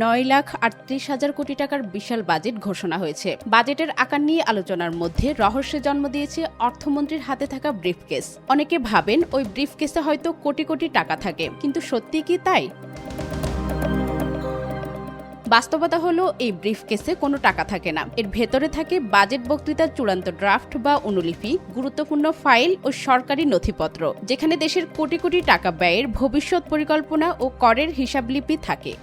9,38,000 কোটি টাকার বিশাল বাজেট ঘোষণা হয়েছে। বাজেটের আকার নিয়ে আলোচনার মধ্যে রহস্যে জন্ম দিয়েছে অর্থমন্ত্রীর হাতে থাকা ব্রিফকেস। অনেকে ভাবেন ওই ব্রিফকেসে হয়তো কোটি কোটি টাকা থাকে, কিন্তু সত্যি কি তাই? বাস্তবতা হলো এই ব্রিফকেসে কোনো টাকা থাকে না। এর ভেতরে থাকে বাজেট বক্তৃতার চূড়ান্ত ড্রাফট বা অনুলিপি, গুরুত্বপূর্ণ ফাইল ও সরকারি নথিপত্র, যেখানে দেশের কোটি কোটি টাকা ব্যয়ের ভবিষ্যৎ পরিকল্পনা ও করের হিসাবলিপি থাকে।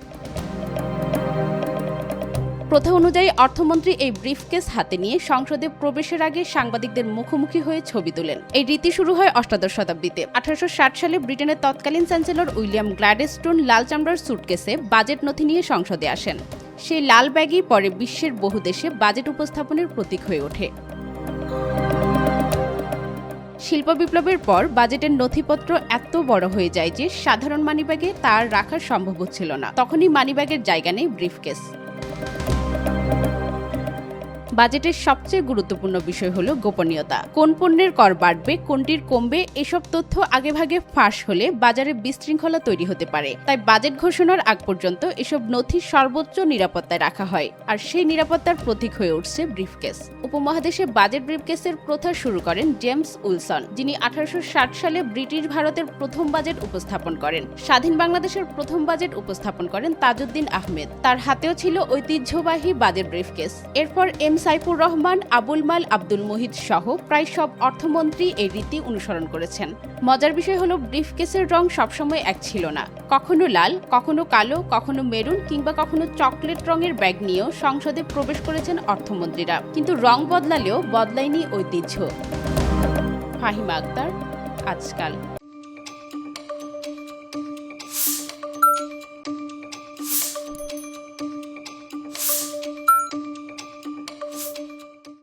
প্রথা অনুযায়ী অর্থমন্ত্রী এই ব্রিফকেস হাতে নিয়ে সংসদে প্রবেশের আগে সাংবাদিকদের মুখোমুখি হয়ে ছবি তোলেন। এই রীতি শুরু হয় অষ্টাদশ শতাব্দীতে। 1860 সালে ব্রিটেনের তৎকালীন চ্যান্সেলর উইলিয়াম গ্ল্যাডস্টোন লাল চামড়ার সুটকেসে বাজেট নথি নিয়ে সংসদে আসেন। সেই লাল ব্যাগই পরে বিশ্বের বহু দেশে বাজেট উপস্থাপনের প্রতীক হয়ে ওঠে। শিল্প বিপ্লবের পর বাজেটের নথিপত্র এত বড় হয়ে যায় যে সাধারণ মানিব্যাগে তার রাখার সম্ভব হচ্ছিল না। তখনই মানিব্যাগের জায়গা নেই ব্রিফকেস। বাজেটের সবচেয়ে গুরুত্বপূর্ণ বিষয় হলো গোপনীয়তা। কোন পণ্যের কর বাড়বে, কোনটির কমবে, এসব তথ্য আগেভাগে ফাঁস হলে বাজারে বিশৃঙ্খলা তৈরি হতে পারে। তাই বাজেট ঘোষণার আগ পর্যন্ত এসব নথি সর্বোচ্চ নিরাপত্তায় রাখা হয়, আর সেই নিরাপত্তার প্রতীক হয়ে উঠছে ব্রিফকেস। উপমহাদেশে বাজেট ব্রিফকেসের প্রথা শুরু করেন জেমস উইলসন, যিনি 1860 সালে ব্রিটিশ ভারতের প্রথম বাজেট উপস্থাপন করেন। স্বাধীন বাংলাদেশের প্রথম বাজেট উপস্থাপন করেন তাজউদ্দিন আহমেদ। তার হাতেও ছিল ঐতিহ্যবাহী বাজেট ব্রিফকেস। এরপর সাইফুর রহমান, আবুল মাল, আব্দুল মুহিত সহ প্রায় সব অর্থমন্ত্রী এই রীতি অনুসরণ করেছেন। মজার বিষয় হলো ব্রিফকেসের রং সবসময় এক ছিল না। কখনো লাল, কখনো কালো, কখনো মেরুন কিংবা কখনো চকলেট রঙের ব্যাগ নিয়েও সংসদে প্রবেশ করেছেন অর্থমন্ত্রীরা। কিন্তু রং বদলালেও বদলায়নি ঐতিহ্য। ফাহিমা আক্তার, আজকাল।